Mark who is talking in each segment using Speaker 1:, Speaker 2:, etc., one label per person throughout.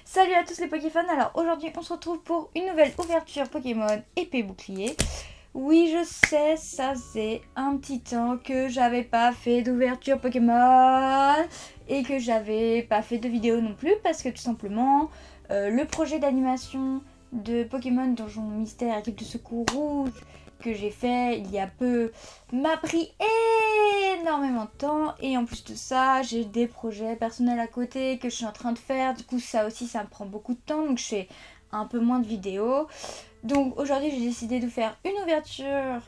Speaker 1: Salut à tous les Pokéfans, alors aujourd'hui on se retrouve pour une nouvelle ouverture Pokémon épée bouclier. Oui je sais, ça faisait un petit temps que j'avais pas fait d'ouverture Pokémon et que j'avais pas fait de vidéo non plus parce que tout simplement le projet d'animation de Pokémon Donjon Mystère Équipe de Secours Rouge que j'ai fait il y a peu m'a pris énormément de temps et en plus de ça j'ai des projets personnels à côté que je suis en train de faire, du coup ça aussi ça me prend beaucoup de temps donc je fais un peu moins de vidéos. Donc aujourd'hui j'ai décidé de faire une ouverture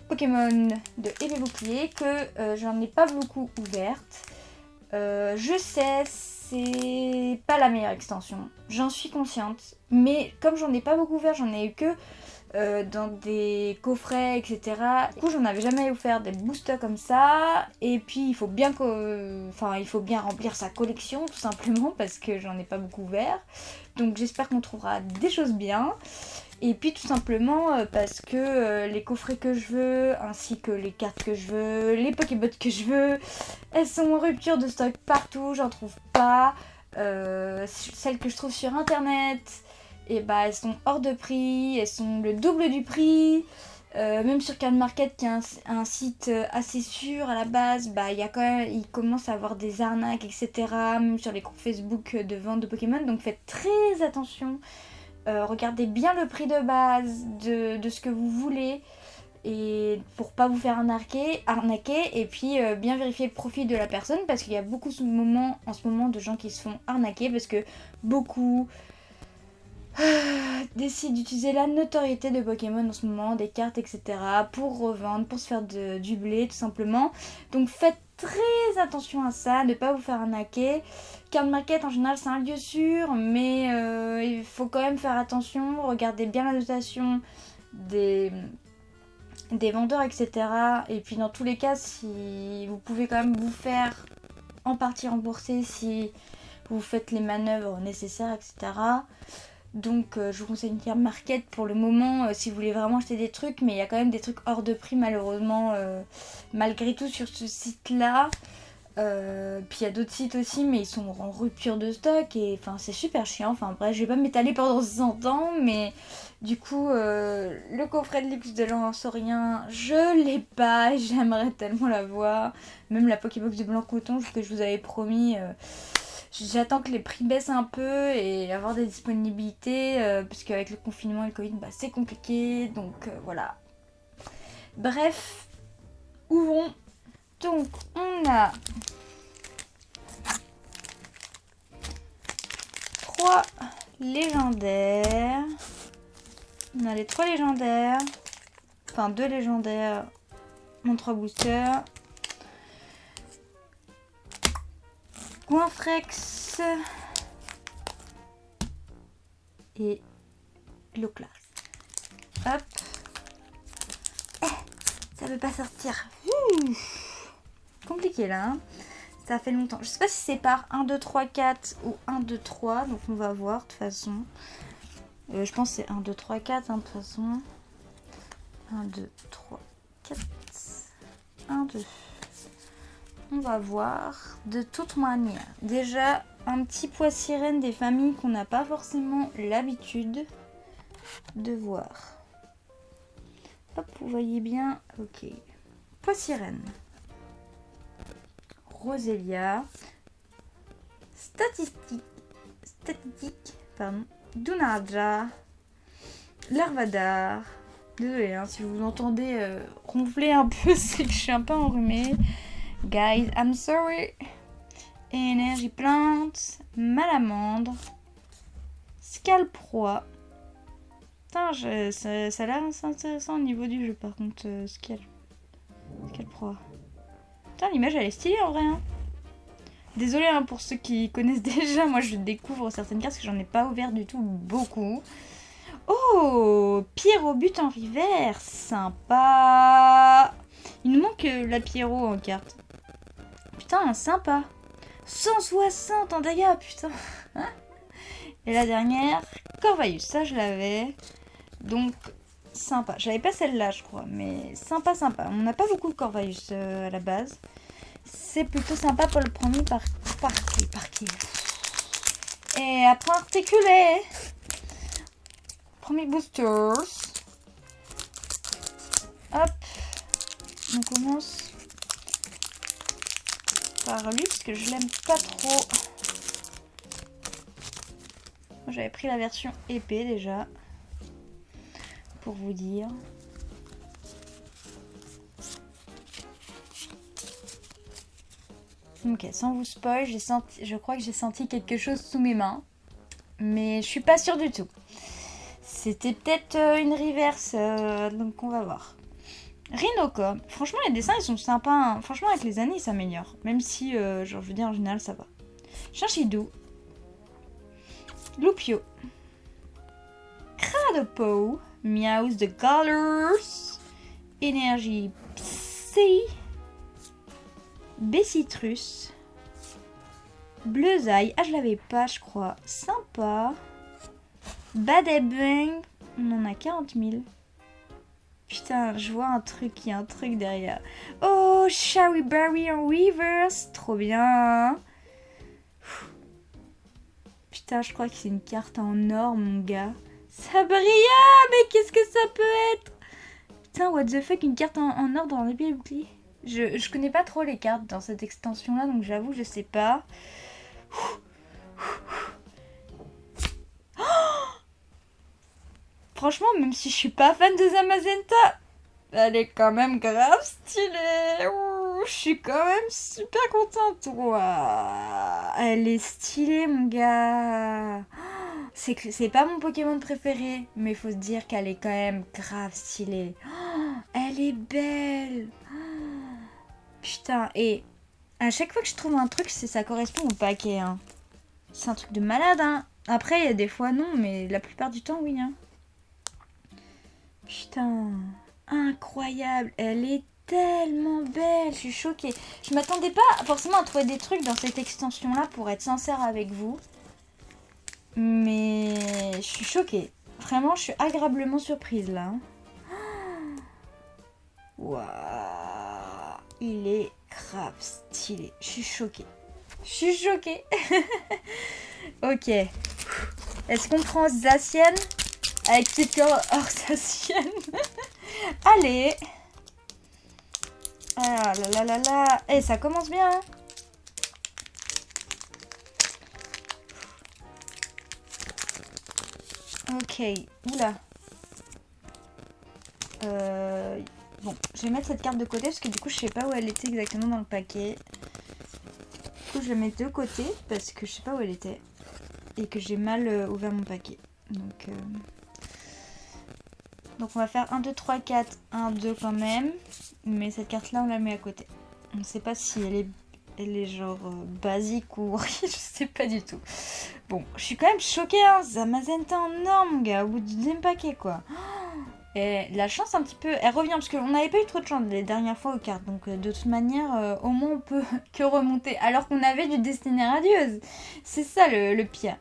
Speaker 1: Pokémon de épée bouclier que j'en ai pas beaucoup ouverte. Je sais, c'est pas la meilleure extension, j'en suis consciente, mais comme j'en ai pas beaucoup ouvert, j'en ai eu que dans des coffrets, etc. Du coup, j'en avais jamais offert des boosters comme ça. Et puis, il faut bien remplir sa collection, tout simplement, parce que j'en ai pas beaucoup ouvert. Donc, j'espère qu'on trouvera des choses bien. Et puis, tout simplement, parce que les coffrets que je veux, ainsi que les cartes que je veux, les Pokébots que je veux, elles sont en rupture de stock partout, j'en trouve pas. Celles que je trouve sur internet, et bah elles sont hors de prix, elles sont le double du prix. Même sur Card Market qui est un site assez sûr à la base, bah il commence à avoir des arnaques, etc. Même sur les groupes Facebook de vente de Pokémon, donc faites très attention. Regardez bien le prix de base de ce que vous voulez et pour pas vous faire arnaquer et puis bien vérifier le profil de la personne parce qu'il y a beaucoup en ce moment de gens qui se font arnaquer parce que beaucoup décide d'utiliser la notoriété de Pokémon en ce moment, des cartes, etc. pour revendre, pour se faire du blé tout simplement. Donc faites très attention à ça, ne pas vous faire arnaquer. Card Market en général c'est un lieu sûr, mais il faut quand même faire attention, regardez bien la notation des vendeurs, etc. Et puis dans tous les cas, si vous pouvez quand même vous faire en partie rembourser si vous faites les manœuvres nécessaires, etc. Donc je vous conseille une Card Market pour le moment si vous voulez vraiment acheter des trucs, mais il y a quand même des trucs hors de prix malheureusement malgré tout sur ce site là. Puis il y a d'autres sites aussi mais ils sont en rupture de stock et enfin c'est super chiant, enfin bref je vais pas m'étaler pendant 100 ans mais du coup le coffret de luxe de l'Ansorien je l'ai pas et j'aimerais tellement l'avoir, même la Pokébox de Blanc Coton que je vous avais promis. J'attends que les prix baissent un peu et avoir des disponibilités parce qu'avec le confinement et le Covid bah, c'est compliqué donc voilà. Bref, ouvrons. Donc on a 3 légendaires. On a les 3 légendaires. Enfin 2 légendaires. Mon 3 boosters. Coinfrex et Loclas. Hop. Ça veut pas sortir. Compliqué là. Hein, ça fait longtemps. Je sais pas si c'est par 1, 2, 3, 4 ou 1, 2, 3. Donc on va voir de toute façon. Je pense que c'est 1, 2, 3, 4 hein, de toute façon. 1, 2, 3, 4. 1, 2. On va voir de toute manière. Déjà, un petit pois sirène des familles qu'on n'a pas forcément l'habitude de voir. Hop, vous voyez bien. Ok. Pois sirène. Roselia. Statistique. Pardon. Dunarja. Larvadar. Désolée, hein, si vous entendez ronfler un peu, c'est que je suis un peu enrhumée. Guys, I'm sorry. Énergie plante, Malamandre, Scalproie. Putain, ça a l'air intéressant au niveau du jeu par contre, Scalproie. Putain, l'image elle est stylée en vrai. Hein. Désolée hein, pour ceux qui connaissent déjà, moi je découvre certaines cartes parce que j'en ai pas ouvert du tout beaucoup. Oh, Pierrot but en rivière, sympa. Il nous manque la Pierrot en carte. Putain, sympa. 160 en dégâts, putain. Et la dernière, Corvalus, ça je l'avais. Donc sympa. J'avais pas celle-là, je crois, mais sympa, sympa. On n'a pas beaucoup de Corvallis à la base. C'est plutôt sympa pour le premier parquet. Et après articulé. Premier boosters. Hop. On commence par lui parce que je l'aime pas trop. Moi j'avais pris la version épée déjà. Pour vous dire. Ok, sans vous spoil, je crois que j'ai senti quelque chose sous mes mains. Mais je suis pas sûre du tout. C'était peut-être une reverse, donc on va voir. Rhinocom, franchement les dessins ils sont sympas, hein. Franchement avec les années ils s'améliorent. Même si, genre je veux dire en général ça va. Chinchidou. Loupio. Cradopo. Meows de Colors. Énergie Psy. Bessitrus. Bleusaille. Ah je l'avais pas je crois. Sympa. Badebang. On en a 40 000. Putain, je vois un truc, il y a un truc derrière. Oh, Cherryberry en reverse. Trop bien. Putain, je crois que c'est une carte en or, mon gars. Ça brille, mais qu'est-ce que ça peut être? Putain, what the fuck, une carte en or dans l'épée et le bouclier. Je connais pas trop les cartes dans cette extension-là, donc j'avoue, je sais pas. Franchement, même si je suis pas fan de Zamazenta, elle est quand même grave stylée. Ouh, je suis quand même super contente. Ouah, elle est stylée, mon gars. C'est pas mon Pokémon préféré, mais faut se dire qu'elle est quand même grave stylée. Elle est belle. Putain, et à chaque fois que je trouve un truc, ça correspond au paquet. Hein. C'est un truc de malade. Hein. Après, il y a des fois non, mais la plupart du temps, oui. Hein. Putain, incroyable. Elle est tellement belle. Je suis choquée. Je m'attendais pas forcément à trouver des trucs dans cette extension-là, pour être sincère avec vous. Mais je suis choquée. Vraiment, je suis agréablement surprise là. Waouh. Il est grave stylé. Je suis choquée. Je suis choquée. Ok. Est-ce qu'on prend Zacian avec ses cœurs hors Zacian? Allez. Ah là là là là. Eh, ça commence bien. Hein. Ok. Oula. Bon, je vais mettre cette carte de côté parce que du coup je sais pas où elle était exactement dans le paquet. Du coup je la mets de côté parce que je sais pas où elle était et que j'ai mal ouvert mon paquet. Donc on va faire 1, 2, 3, 4, 1, 2 quand même. Mais cette carte là on la met à côté. On ne sait pas si elle est genre basique ou je sais pas du tout. Bon, je suis quand même choquée hein, Zamazenta en or mon gars, au bout du deuxième paquet quoi. Et la chance un petit peu, elle revient parce qu'on n'avait pas eu trop de chance les dernières fois aux cartes. Donc de toute manière, au moins on peut que remonter. Alors qu'on avait du Destinée Radieuse. C'est ça le pire.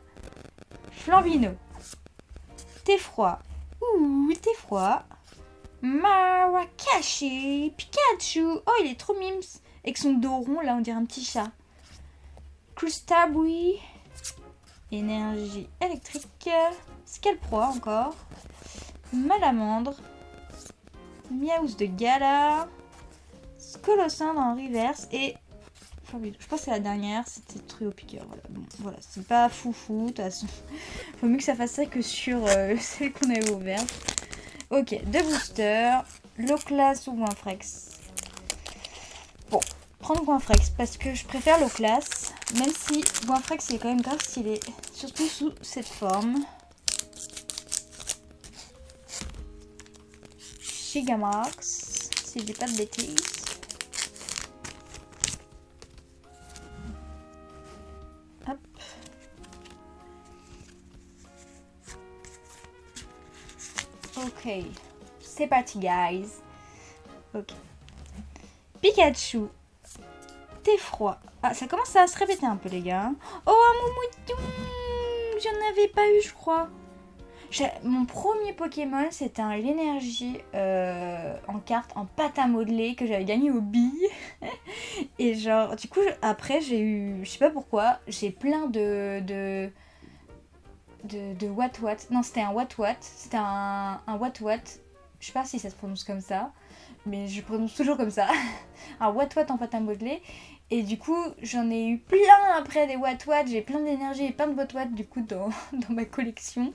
Speaker 1: Flambino. T'es froid. Ouh, t'es froid. Marakashi. Pikachu. Oh, il est trop mimes. Avec son dos rond, là, on dirait un petit chat. Crustabui. Énergie électrique. Scalproie encore. Malamandre. Miaous de Gala. Scolocindre en reverse. Et je pense que c'est la dernière. C'était Trio Piqueur. Voilà, bon, voilà. C'est pas foufou. De toute façon, faut mieux que ça fasse ça que sur celle qu'on avait ouverte. Ok, deux boosters. Loclas ou Goinfrex. Bon, prendre Goinfrex parce que je préfère Loclas. Même si Goinfrex est quand même grave stylé. Surtout sous cette forme. Gigamax, si je dis pas de bêtises. Hop. Ok, c'est parti, guys. Ok. Pikachu, t'es froid. Ah, ça commence à se répéter un peu, les gars. Oh, un moumouton, j'en avais pas eu, je crois. Mon premier Pokémon, c'était un l'énergie en carte, en pâte à modeler que j'avais gagné aux billes. Et genre, du coup, après, j'ai eu, je sais pas pourquoi, j'ai plein de Wat. Non, c'était un Wat. C'était un Wat. Je sais pas si ça se prononce comme ça, mais je prononce toujours comme ça. Un Wat en pâte à modeler. Et du coup, j'en ai eu plein après des Wat. J'ai plein d'énergie et plein de Wat du coup dans ma collection.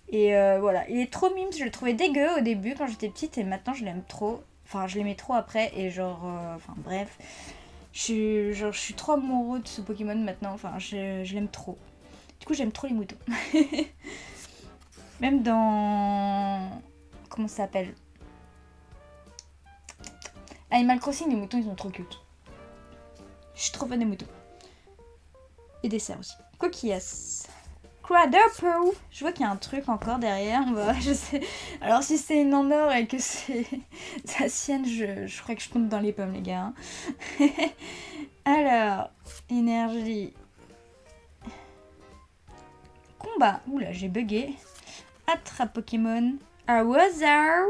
Speaker 1: Et voilà, il est trop mime. Je le trouvais dégueu au début quand j'étais petite et maintenant je l'aime trop. Enfin, je l'aimais trop après et genre, enfin bref. Je suis trop amoureux de ce Pokémon maintenant. Enfin, je l'aime trop. Du coup, j'aime trop les moutons. Même dans... Comment ça s'appelle? Animal Crossing, les moutons, ils sont trop cute. Je suis trop fan des moutons. Et des cerfs aussi. Coquillas. Cradapo. Je vois qu'il y a un truc encore derrière. Je sais. Alors, si c'est une en or et que c'est sa sienne, je crois que je compte dans les pommes, les gars. Alors, énergie. Combat. Oula, j'ai bugué. Attrape Pokémon. Arwazar.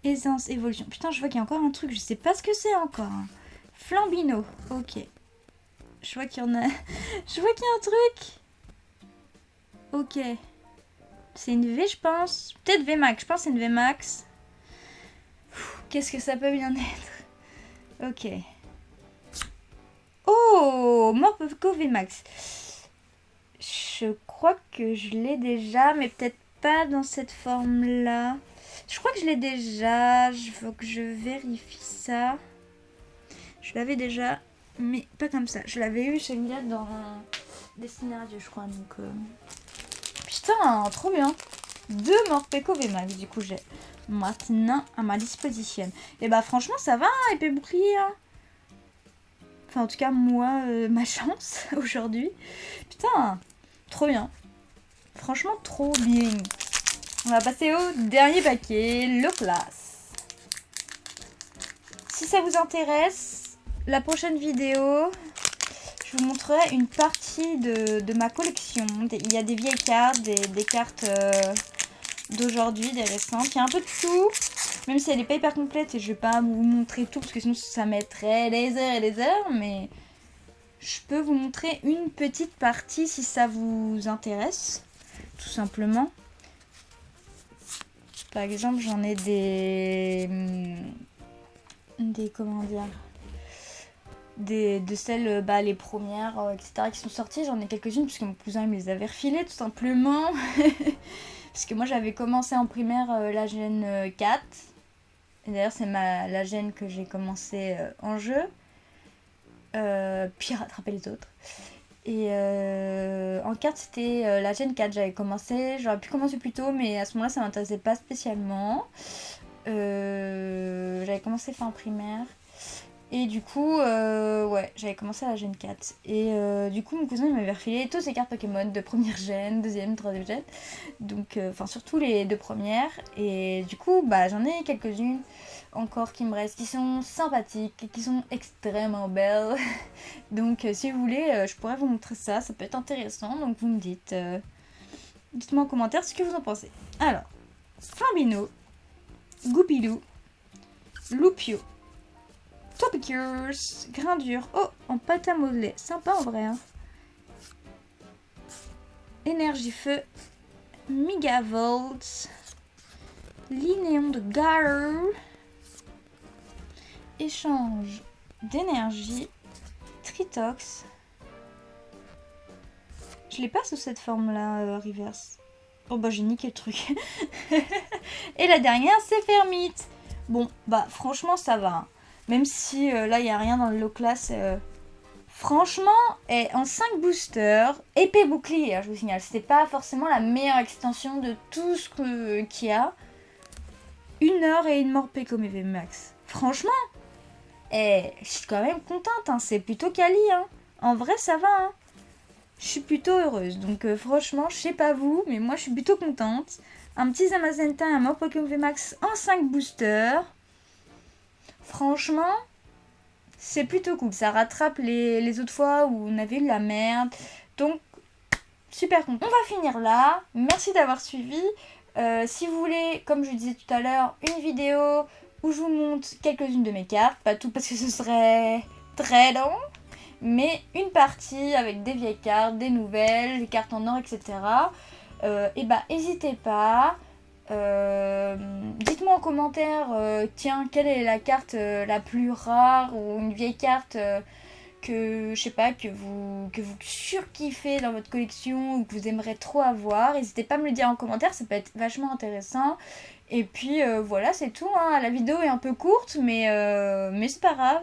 Speaker 1: Aisance, évolution. Putain, je vois qu'il y a encore un truc. Je sais pas ce que c'est encore. Flambino. Ok. Je vois qu'il y en a. Je vois qu'il y a un truc. Ok. C'est une V, je pense. Peut-être VMAX. Je pense que c'est une VMAX. Qu'est-ce que ça peut bien être? Ok. Oh, Morpeko VMAX. Je crois que je l'ai déjà, mais peut-être pas dans cette forme-là. Je crois que je l'ai déjà. Il faut que je vérifie ça. Je l'avais déjà, mais pas comme ça. Je l'avais eu chez Mia dans des scénarios, je crois. Donc, putain, trop bien. 2 Morpeko VMAX, du coup, j'ai maintenant à ma disposition. Et bah, franchement, ça va, épée bouclier. Hein. Enfin, en tout cas, moi, ma chance aujourd'hui. Putain, trop bien. Franchement, trop bien. On va passer au dernier paquet, le class. Si ça vous intéresse, la prochaine vidéo, je vous montrerai une partie de ma collection. Il y a des vieilles cartes, des cartes d'aujourd'hui, des récentes. Il y a un peu de tout, même si elle n'est pas hyper complète et je ne vais pas vous montrer tout parce que sinon ça mettrait des heures et des heures. Mais je peux vous montrer une petite partie si ça vous intéresse, tout simplement. Par exemple, j'en ai des comment dire, de celles, les premières, etc. qui sont sorties. J'en ai quelques-unes puisque mon cousin il me les avait refilées tout simplement. Parce que moi j'avais commencé en primaire la gène 4. Et d'ailleurs c'est la gène que j'ai commencé en jeu. Puis rattraper les autres. Et en carte c'était la gène 4. J'avais commencé, j'aurais pu commencer plus tôt mais à ce moment-là ça m'intéressait pas spécialement. J'avais commencé fin primaire. Et du coup, ouais, j'avais commencé à la gène 4. Et du coup, mon cousin il m'avait refilé toutes ces cartes Pokémon de première gène, deuxième, troisième gène. Donc, enfin, surtout les 2 premières. Et du coup, j'en ai quelques-unes encore qui me restent, qui sont sympathiques et qui sont extrêmement belles. Donc, si vous voulez, je pourrais vous montrer ça. Ça peut être intéressant. Donc, vous me dites, dites-moi en commentaire ce que vous en pensez. Alors, Flambino, Goupilou, Loupio. Topicurs, Grindure, oh, en pâte à modeler, sympa en vrai. Hein. Énergie feu, Megavolt, Linéon de Garou, échange d'énergie, Tritox. Je l'ai pas sous cette forme-là, reverse. Oh j'ai niqué le truc. Et la dernière, c'est Fermite. Bon, franchement, ça va. Hein. Même si là, il n'y a rien dans le low class. Franchement, en 5 boosters, épée bouclier, je vous signale. C'était pas forcément la meilleure extension de tout ce qu'il y a. 1 heure et une Morpeko VMAX. Franchement, je suis quand même contente. Hein. C'est plutôt quali. Hein. En vrai, ça va. Hein. Je suis plutôt heureuse. Donc franchement, je sais pas vous, mais moi, je suis plutôt contente. Un petit Zamazenta et un Morpeko VMAX en 5 boosters. Franchement, c'est plutôt cool. Ça rattrape les autres fois où on avait eu de la merde. Donc, super contente. On va finir là. Merci d'avoir suivi. Si vous voulez, comme je disais tout à l'heure, une vidéo où je vous montre quelques-unes de mes cartes, pas tout parce que ce serait très long, mais une partie avec des vieilles cartes, des nouvelles, des cartes en or, etc. Et bah n'hésitez pas. Dites-moi en commentaire, tiens, quelle est la carte la plus rare ou une vieille carte que je sais pas, que vous surkiffez dans votre collection ou que vous aimeriez trop avoir. N'hésitez pas à me le dire en commentaire, ça peut être vachement intéressant. Et puis voilà, c'est tout, hein. La vidéo est un peu courte, mais c'est pas grave.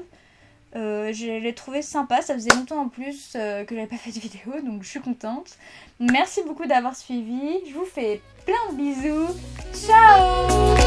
Speaker 1: Je l'ai trouvé sympa, ça faisait longtemps en plus que j'avais pas fait de vidéo, donc je suis contente. Merci beaucoup d'avoir suivi, je vous fais plein de bisous, ciao!